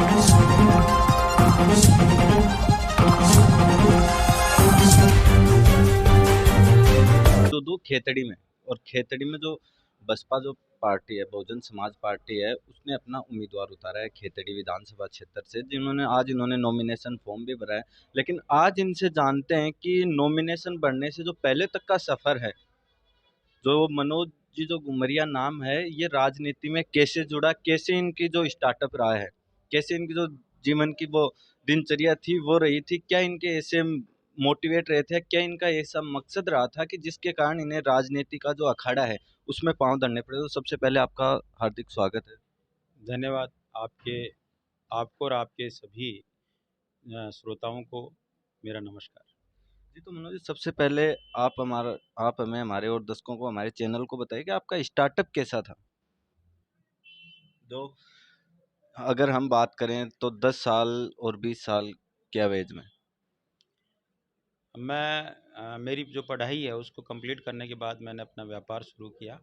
जो दो खेतड़ी में, और खेतड़ी में जो बसपा जो पार्टी है, बहुजन समाज पार्टी है, उसने अपना उम्मीदवार उतारा है खेतड़ी विधानसभा क्षेत्र से, जिन्होंने आज इन्होंने नॉमिनेशन फॉर्म भी भरा है। लेकिन आज इनसे जानते हैं कि नॉमिनेशन भरने से जो पहले तक का सफर है, जो मनोज जी जो घुमरिया नाम है, ये राजनीति में कैसे जुड़ा, कैसे इनकी जो स्टार्टअप रहा है, कैसे इनकी जो जीवन की वो दिनचर्या थी वो रही थी, क्या इनके ऐसे मोटिवेट रहे थे, क्या इनका ऐसा मकसद रहा था कि जिसके कारण इन्हें राजनीति का जो अखाड़ा है उसमें पांव धरने पड़े। तो सबसे पहले आपका हार्दिक स्वागत है। धन्यवाद। आपके आपको और आपके सभी श्रोताओं को मेरा नमस्कार। जी, तो मनोज जी, सबसे पहले आप हमें, हमारे और दर्शकों को, हमारे चैनल को बताइए कि आपका स्टार्टअप कैसा था। जो अगर हम बात करें तो 10 साल और 20 साल के एवरेज में। मेरी जो पढ़ाई है उसको कंप्लीट करने के बाद मैंने अपना व्यापार शुरू किया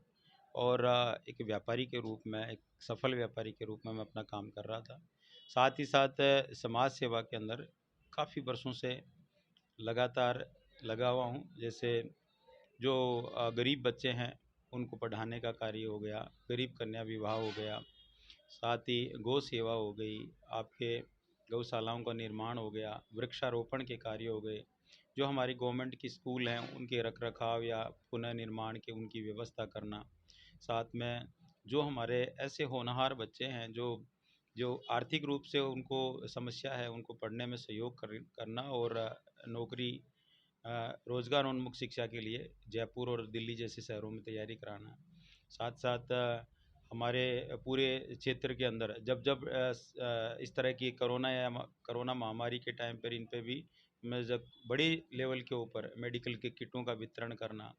और एक व्यापारी के रूप में, एक सफल व्यापारी के रूप में मैं अपना काम कर रहा था। साथ ही साथ समाज सेवा के अंदर काफ़ी वर्षों से लगातार लगा हुआ हूँ। जैसे जो गरीब बच्चे हैं उनको पढ़ाने का कार्य हो गया, गरीब कन्या विवाह हो गया, साथ ही गौ सेवा हो गई, आपके गौशालाओं का निर्माण हो गया, वृक्षारोपण के कार्य हो गए, जो हमारी गवर्नमेंट की स्कूल हैं उनके रख रखाव या पुनः निर्माण की उनकी व्यवस्था करना, साथ में जो हमारे ऐसे होनहार बच्चे हैं जो जो आर्थिक रूप से उनको समस्या है उनको पढ़ने में सहयोग करना और नौकरी रोजगार उन्मुख शिक्षा के लिए जयपुर और दिल्ली जैसे शहरों में तैयारी कराना। साथ साथ हमारे पूरे क्षेत्र के अंदर जब जब इस तरह की कोरोना महामारी के टाइम पर इन पे भी मैं जब बड़ी लेवल के ऊपर मेडिकल के किटों का वितरण करना,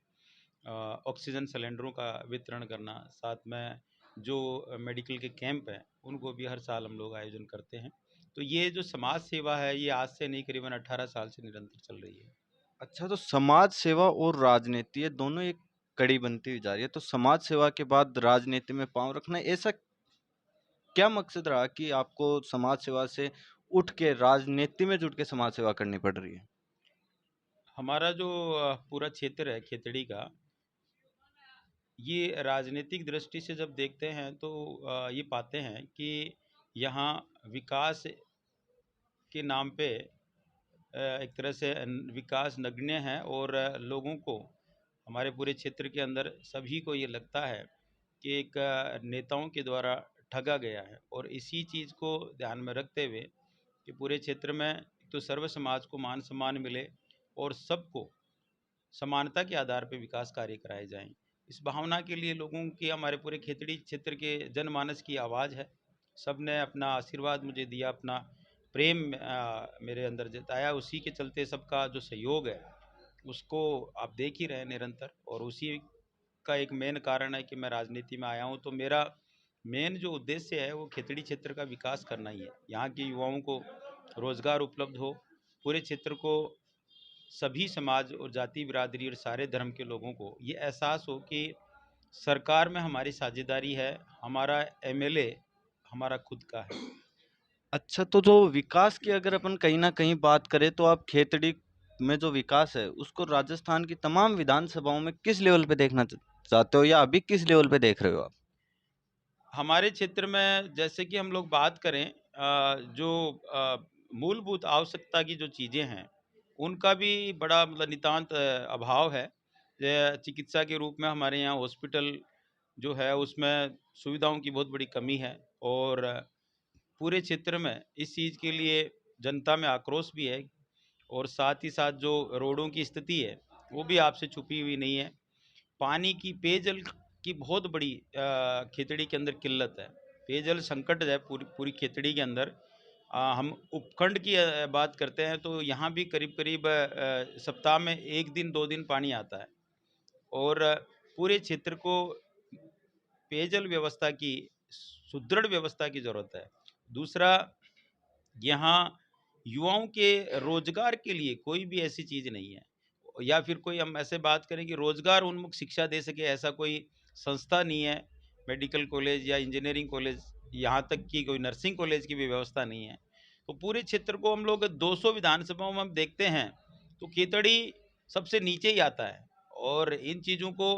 ऑक्सीजन सिलेंडरों का वितरण करना, साथ में जो मेडिकल के कैंप हैं उनको भी हर साल हम लोग आयोजन करते हैं। तो ये जो समाज सेवा है ये आज से नहीं, करीबन 18 साल से निरंतर चल रही है। अच्छा, तो समाज सेवा और राजनीति, ये दोनों एक कड़ी बनती हुई जा रही है, तो समाज सेवा के बाद राजनीति में पांव रखना, ऐसा क्या मकसद रहा कि आपको समाज सेवा से उठ के राजनीति में जुट के समाज सेवा करनी पड़ रही है। हमारा जो पूरा क्षेत्र है खेतड़ी का, ये राजनीतिक दृष्टि से जब देखते हैं तो ये पाते हैं कि यहाँ विकास के नाम पे एक तरह से विकास नगण्य है और लोगों को, हमारे पूरे क्षेत्र के अंदर सभी को ये लगता है कि एक नेताओं के द्वारा ठगा गया है। और इसी चीज़ को ध्यान में रखते हुए कि पूरे क्षेत्र में तो सर्व समाज को मान सम्मान मिले और सबको समानता के आधार पर विकास कार्य कराए जाएं, इस भावना के लिए लोगों की, हमारे पूरे खेतड़ी क्षेत्र के जनमानस की आवाज़ है। सब ने अपना आशीर्वाद मुझे दिया, अपना प्रेम मेरे अंदर जताया, उसी के चलते सबका जो सहयोग है उसको आप देख ही रहे हैं निरंतर। और उसी का एक मेन कारण है कि मैं राजनीति में आया हूँ। तो मेरा मेन जो उद्देश्य है वो खेतड़ी क्षेत्र का विकास करना ही है, यहाँ के युवाओं को रोजगार उपलब्ध हो, पूरे क्षेत्र को सभी समाज और जाति बिरादरी और सारे धर्म के लोगों को ये एहसास हो कि सरकार में हमारी साझेदारी है, हमारा एमएलए हमारा खुद का है। अच्छा, तो जो विकास की अगर अपन कहीं ना कहीं बात करें, तो आप खेतड़ी में जो विकास है उसको राजस्थान की तमाम विधानसभाओं में किस लेवल पे देखना चाहते हो, या अभी किस लेवल पे देख रहे हो आप। हमारे क्षेत्र में जैसे कि हम लोग बात करें जो मूलभूत आवश्यकता की जो चीज़ें हैं उनका भी बड़ा मतलब नितांत अभाव है। चिकित्सा के रूप में हमारे यहाँ हॉस्पिटल जो है उसमें सुविधाओं की बहुत बड़ी कमी है और पूरे क्षेत्र में इस चीज़ के लिए जनता में आक्रोश भी है। और साथ ही साथ जो रोडों की स्थिति है वो भी आपसे छुपी हुई नहीं है। पानी की, पेयजल की बहुत बड़ी खेतड़ी के अंदर किल्लत है, पेयजल संकट है पूरी पूरी खेतड़ी के अंदर। हम उपखंड की बात करते हैं तो यहाँ भी करीब करीब सप्ताह में एक दिन दो दिन पानी आता है और पूरे क्षेत्र को पेयजल व्यवस्था की सुदृढ़ व्यवस्था की ज़रूरत है। दूसरा, यहाँ युवाओं के रोजगार के लिए कोई भी ऐसी चीज़ नहीं है, या फिर कोई हम ऐसे बात करें कि रोजगार उन्मुख शिक्षा दे सके ऐसा कोई संस्था नहीं है। मेडिकल कॉलेज या इंजीनियरिंग कॉलेज यहाँ तक कि कोई नर्सिंग कॉलेज की भी व्यवस्था नहीं है। तो पूरे क्षेत्र को हम लोग 200 विधानसभाओं में हम देखते हैं तो खेतड़ी सबसे नीचे ही आता है। और इन चीज़ों को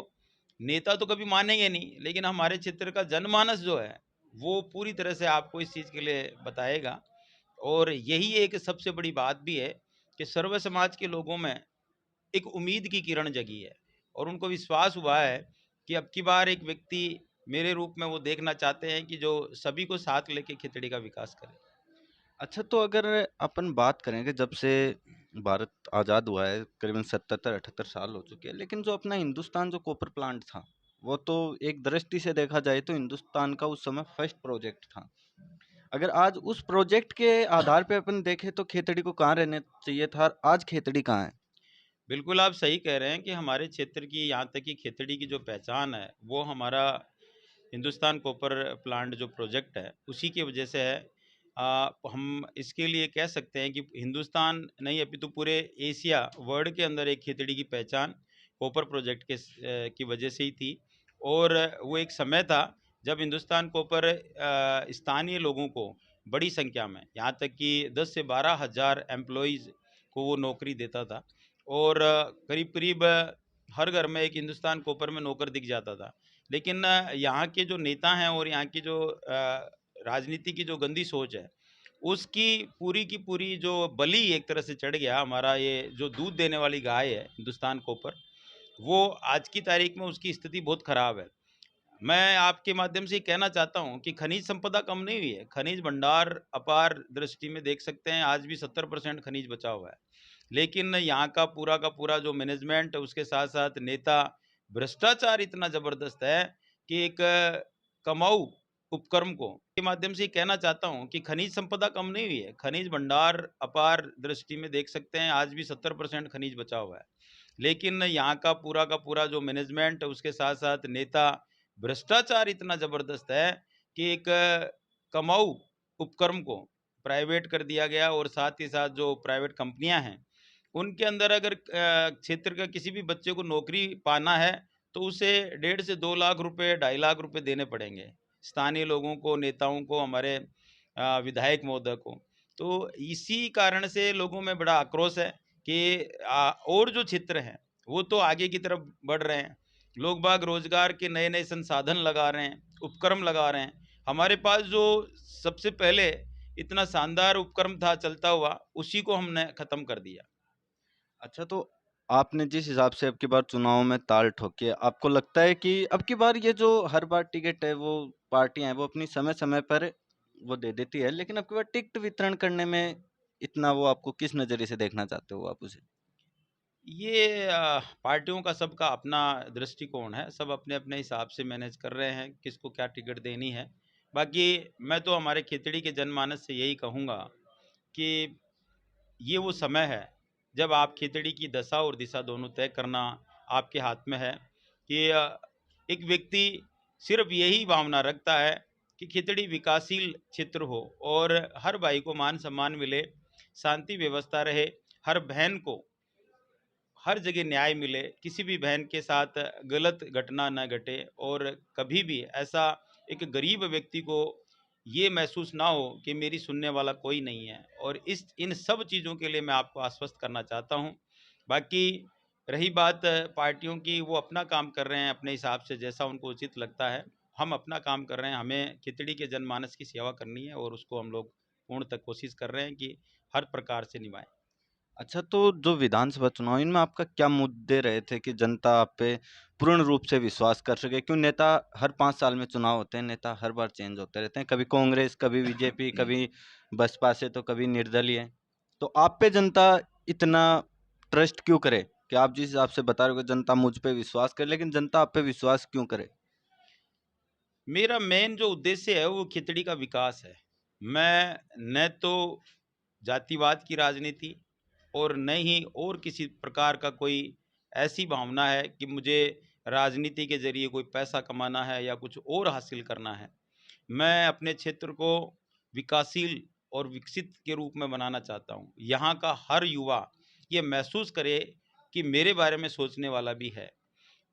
नेता तो कभी मानेंगे नहीं, लेकिन हमारे क्षेत्र का जनमानस जो है वो पूरी तरह से आपको इस चीज़ के लिए बताएगा। और यही एक सबसे बड़ी बात भी है कि सर्व समाज के लोगों में एक उम्मीद की किरण जगी है और उनको विश्वास हुआ है कि अब की बार एक व्यक्ति मेरे रूप में वो देखना चाहते हैं कि जो सभी को साथ लेके खिचड़ी का विकास करे। अच्छा, तो अगर अपन बात करें कि जब से भारत आज़ाद हुआ है करीबन 77-78 साल हो चुके हैं, लेकिन जो अपना हिंदुस्तान जो कॉपर प्लांट था, वो तो एक दृष्टि से देखा जाए तो हिंदुस्तान का उस समय फर्स्ट प्रोजेक्ट था। अगर आज उस प्रोजेक्ट के आधार पे अपन देखें तो खेतड़ी को कहाँ रहना चाहिए था और आज खेतड़ी कहाँ है? बिल्कुल आप सही कह रहे हैं कि हमारे क्षेत्र की, यहाँ तक कि खेतड़ी की जो पहचान है वो हमारा हिंदुस्तान कॉपर प्लांट जो प्रोजेक्ट है उसी की वजह से है। हम इसके लिए कह सकते हैं कि हिंदुस्तान नहीं अपितु पूरे एशिया वर्ल्ड के अंदर एक खेतड़ी की पहचान कॉपर प्रोजेक्ट की वजह से ही थी। और वो एक समय था जब हिंदुस्तान कॉपर स्थानीय लोगों को बड़ी संख्या में, यहाँ तक कि 10 से 12 हज़ार एम्प्लॉयज़ को वो नौकरी देता था। और करीब करीब हर घर में एक हिंदुस्तान कॉपर में नौकर दिख जाता था। लेकिन यहाँ के जो नेता हैं और यहाँ की जो राजनीति की जो गंदी सोच है, उसकी पूरी की पूरी जो बलि एक तरह से चढ़ गया हमारा ये जो दूध देने वाली गाय है हिंदुस्तान कॉपर, वो आज की तारीख में उसकी स्थिति बहुत खराब है। मैं आपके माध्यम से ये कहना चाहता हूँ कि खनिज संपदा कम नहीं हुई है, खनिज भंडार अपार दृष्टि में देख सकते हैं, आज भी 70% खनिज बचा हुआ है। लेकिन यहाँ का पूरा जो मैनेजमेंट, उसके साथ साथ नेता, भ्रष्टाचार इतना जबरदस्त है कि एक कमाऊ उपक्रम को के माध्यम से ये कहना चाहता हूँ कि खनिज संपदा कम नहीं हुई है, खनिज भंडार अपार दृष्टि में देख सकते हैं, आज भी 70% खनिज बचा हुआ है। लेकिन यहाँ का पूरा जो मैनेजमेंट, उसके साथ साथ नेता, भ्रष्टाचार इतना जबरदस्त है कि एक कमाऊ उपक्रम को प्राइवेट कर दिया गया। और साथ ही साथ जो प्राइवेट कंपनियां हैं उनके अंदर अगर क्षेत्र का किसी भी बच्चे को नौकरी पाना है तो उसे 1.5 से 2 लाख रुपए, 2.5 लाख रुपए देने पड़ेंगे स्थानीय लोगों को, नेताओं को, हमारे विधायक महोदय को। तो इसी कारण से लोगों में बड़ा आक्रोश है कि और जो क्षेत्र हैं वो तो आगे की तरफ बढ़ रहे हैं, लोग बाग रोजगार के नए नए संसाधन लगा रहे हैं, उपक्रम लगा रहे हैं। हमारे पास जो सबसे पहले इतना शानदार उपक्रम था चलता हुआ, उसी को हमने खत्म कर दिया। अच्छा, तो आपने जिस हिसाब से अब की बार चुनाव में ताल ठोकी है, आपको लगता है कि अब की बार ये जो हर बार टिकट है वो पार्टियां हैं वो अपनी समय-समय पर वो दे देती है, लेकिन अब की बार टिकट वितरण करने में इतना वो आपको किस नज़रिए से देखना चाहते हो आप उसे? ये पार्टियों का सबका अपना दृष्टिकोण है, सब अपने अपने हिसाब से मैनेज कर रहे हैं किसको क्या टिकट देनी है। बाकी मैं तो हमारे खेतड़ी के जनमानस से यही कहूँगा कि ये वो समय है जब आप खिचड़ी की दशा और दिशा दोनों तय करना आपके हाथ में है। कि एक व्यक्ति सिर्फ यही भावना रखता है कि खिचड़ी विकासशील क्षेत्र हो और हर भाई को मान सम्मान मिले, शांति व्यवस्था रहे, हर बहन को हर जगह न्याय मिले, किसी भी बहन के साथ गलत घटना न घटे और कभी भी ऐसा एक गरीब व्यक्ति को ये महसूस ना हो कि मेरी सुनने वाला कोई नहीं है। और इस इन सब चीज़ों के लिए मैं आपको आश्वस्त करना चाहता हूँ। बाकी रही बात पार्टियों की, वो अपना काम कर रहे हैं अपने हिसाब से जैसा उनको उचित लगता है। हम अपना काम कर रहे हैं, हमें खिचड़ी के जनमानस की सेवा करनी है और उसको हम लोग पूर्ण तक कोशिश कर रहे हैं कि हर प्रकार से निभाएं। अच्छा, तो जो विधानसभा चुनाव इनमें आपका क्या मुद्दे रहे थे कि जनता आप पे पूर्ण रूप से विश्वास कर सके? क्यों नेता हर 5 साल में चुनाव होते हैं, नेता हर बार चेंज होते रहते हैं, कभी कांग्रेस, कभी बीजेपी, कभी बसपा से तो कभी निर्दलीय। तो आप पे जनता इतना ट्रस्ट क्यों करे? कि आप जिस हिसाब से बता रहे हो कि जनता मुझ पे विश्वास करे, लेकिन जनता आप पे विश्वास क्यों करे? मेरा मेन जो उद्देश्य है वो खिचड़ी का विकास है। मैं न तो जातिवाद की राजनीति और न ही और किसी प्रकार का कोई ऐसी भावना है कि मुझे राजनीति के ज़रिए कोई पैसा कमाना है या कुछ और हासिल करना है। मैं अपने क्षेत्र को विकासशील और विकसित के रूप में बनाना चाहता हूँ। यहाँ का हर युवा ये महसूस करे कि मेरे बारे में सोचने वाला भी है।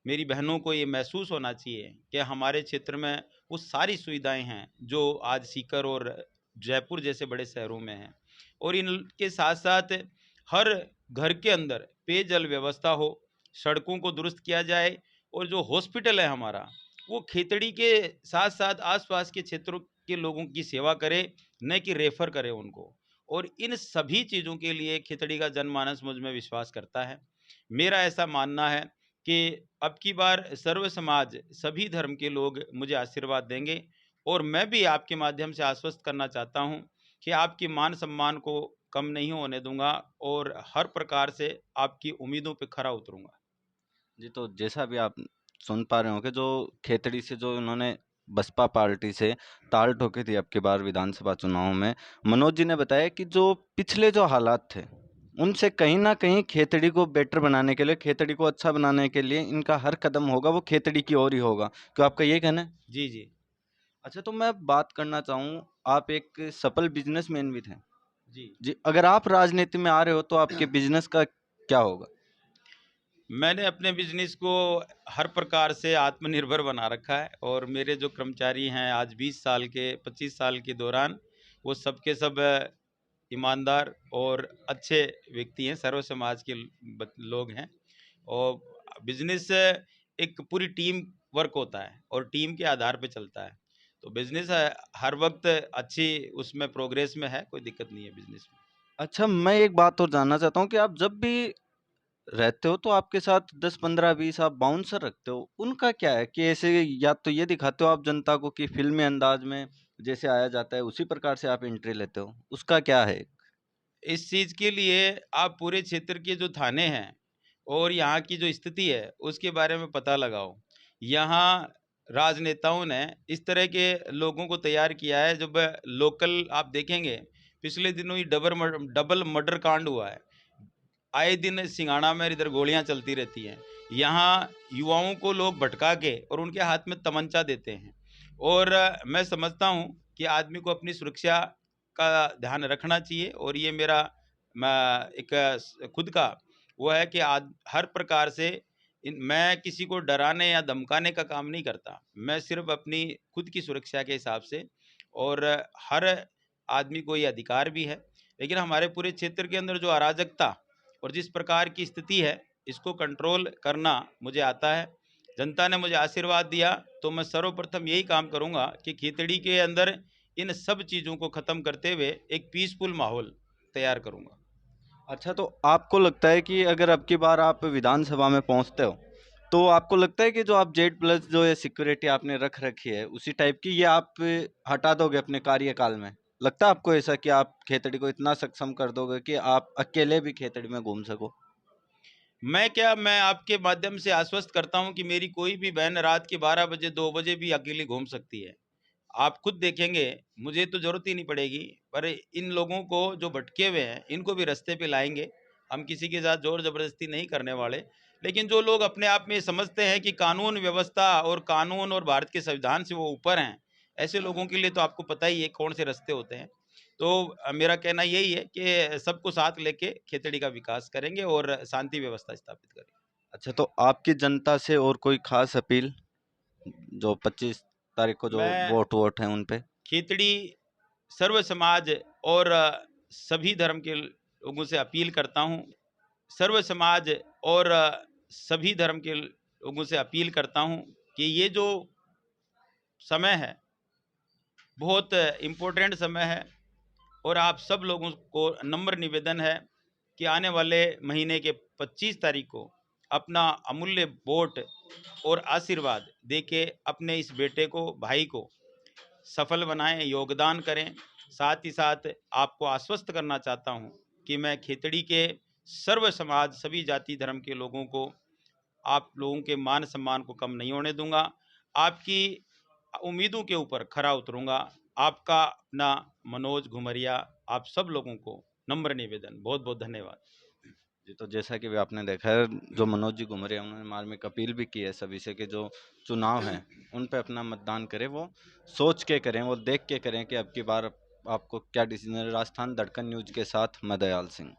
मेरी बहनों को ये महसूस होना चाहिए कि हमारे क्षेत्र में वो सारी सुविधाएं हैं जो आज सीकर और जयपुर जैसे बड़े शहरों में हैं। और इनके साथ साथ हर घर के अंदर पेयजल व्यवस्था हो, सड़कों को दुरुस्त किया जाए, और जो हॉस्पिटल है हमारा वो खेतड़ी के साथ साथ आसपास के क्षेत्रों के लोगों की सेवा करे, न कि रेफर करे उनको। और इन सभी चीज़ों के लिए खेतड़ी का जनमानस मुझ में विश्वास करता है। मेरा ऐसा मानना है कि अब की बार सर्व समाज सभी धर्म के लोग मुझे आशीर्वाद देंगे, और मैं भी आपके माध्यम से आश्वस्त करना चाहता हूं कि आपकी मान सम्मान को कम नहीं होने दूंगा, और हर प्रकार से आपकी उम्मीदों पे खरा उतरूंगा। जी, तो जैसा भी आप सुन पा रहे हो कि जो खेतड़ी से जो इन्होंने बसपा पार्टी से ताल ठोकी थी अब की बार विधानसभा चुनाव में, मनोज जी ने बताया कि जो पिछले जो हालात थे उनसे कहीं ना कहीं खेतड़ी को बेटर बनाने के लिए, खेतड़ी को अच्छा बनाने के लिए इनका हर कदम होगा वो खेतड़ी की ओर ही होगा। क्यों, आपका ये कहना है? जी जी। अच्छा, तो मैं बात करना चाहूँ, आप एक सफल बिजनेसमैन भी थे। जी। जी, अगर आप राजनीति में आ रहे हो तो आपके बिजनेस का क्या होगा? मैंने अपने बिजनेस को हर प्रकार से आत्मनिर्भर बना रखा है, और मेरे जो कर्मचारी हैं आज 20 साल के 25 साल के दौरान, वो सब के सब ईमानदार और अच्छे व्यक्ति हैं, सर्व समाज के लोग हैं। और बिजनेस एक पूरी टीम वर्क होता है और टीम के आधार पे चलता है। तो बिजनेस हर वक्त अच्छी उसमें प्रोग्रेस में है, कोई दिक्कत नहीं है बिजनेस में। अच्छा, मैं एक बात और जानना चाहता हूँ कि आप जब भी रहते हो तो आपके साथ 10 15 20 आप बाउंसर रखते हो, उनका क्या है कि ऐसे या तो ये दिखाते हो आप जनता को कि फिल्मी अंदाज में जैसे आया जाता है उसी प्रकार से आप एंट्री लेते हो, उसका क्या है? इस चीज़ के लिए आप पूरे क्षेत्र के जो थाने हैं और यहाँ की जो स्थिति है उसके बारे में पता लगाओ। यहाँ राजनेताओं ने इस तरह के लोगों को तैयार किया है। जब लोकल आप देखेंगे, पिछले दिनों ही डबल मर्डर कांड हुआ है। आए दिन सिंगाड़ा में इधर गोलियां चलती रहती हैं। यहाँ युवाओं को लोग भटका के और उनके हाथ में तमंचा देते हैं। और मैं समझता हूँ कि आदमी को अपनी सुरक्षा का ध्यान रखना चाहिए, और ये मेरा एक खुद का वो है कि आज हर प्रकार से मैं किसी को डराने या धमकाने का काम नहीं करता। मैं सिर्फ अपनी खुद की सुरक्षा के हिसाब से, और हर आदमी को ये अधिकार भी है। लेकिन हमारे पूरे क्षेत्र के अंदर जो अराजकता और जिस प्रकार की स्थिति है, इसको कंट्रोल करना मुझे आता है। जनता ने मुझे आशीर्वाद दिया, तो मैं सर्वप्रथम यही काम करूंगा कि खेतड़ी के अंदर इन सब चीज़ों को ख़त्म करते हुए एक पीसफुल माहौल तैयार करूंगा। अच्छा, तो आपको लगता है कि अगर अब की बार आप विधानसभा में पहुंचते हो तो आपको लगता है कि जो आप जेड प्लस जो ये सिक्योरिटी आपने रख रखी है उसी टाइप की ये आप हटा दोगे अपने कार्यकाल में? लगता है आपको ऐसा कि आप खेतड़ी को इतना सक्षम कर दोगे कि आप अकेले भी खेतड़ी में घूम सको? मैं आपके माध्यम से आश्वस्त करता हूं कि मेरी कोई भी बहन रात के 12 बजे 2 बजे भी अकेली घूम सकती है। आप खुद देखेंगे, मुझे तो ज़रूरत ही नहीं पड़ेगी, पर इन लोगों को जो भटके हुए हैं, इनको भी रास्ते पे लाएँगे। हम किसी के साथ ज़ोर ज़बरदस्ती नहीं करने वाले। लेकिन जो लोग अपने आप में समझते हैं कि कानून व्यवस्था और कानून और भारत के संविधान से वो ऊपर हैं, ऐसे लोगों के लिए तो आपको पता ही है कौन से रास्ते होते हैं। तो मेरा कहना यही है कि सबको साथ लेके खेतड़ी का विकास करेंगे और शांति व्यवस्था स्थापित करेंगे। अच्छा, तो आपकी जनता से और कोई खास अपील जो 25 तारीख को जो मैं वोट वोट हैं उन पे? खेतड़ी सर्व समाज और सभी धर्म के लोगों से अपील करता हूँ। सर्व समाज और सभी धर्म के लोगों से अपील करता हूँ कि ये जो समय है बहुत इम्पोर्टेंट समय है, और आप सब लोगों को नम्र निवेदन है कि आने वाले महीने के 25 तारीख को अपना अमूल्य वोट और आशीर्वाद देके अपने इस बेटे को, भाई को सफल बनाएं, योगदान करें। साथ ही साथ आपको आश्वस्त करना चाहता हूं कि मैं खेतड़ी के सर्व समाज, सभी जाति धर्म के लोगों को, आप लोगों के मान सम्मान को कम नहीं होने दूंगा। आपकी उम्मीदों के ऊपर खरा उतरूंगा। आपका अपना मनोज घुमरिया। आप सब लोगों को नम्र निवेदन, बहुत बहुत धन्यवाद। जी, तो जैसा कि भी आपने देखा है, जो मनोज जी घुमरे हैं उन्होंने मार्मिक अपील भी की है सभी से कि जो चुनाव हैं उन पे अपना मतदान करें, वो सोच के करें, वो देख के करें कि अब की बार आपको क्या डिसीजन है। राजस्थान धड़कन न्यूज के साथ मैं दयाल सिंह।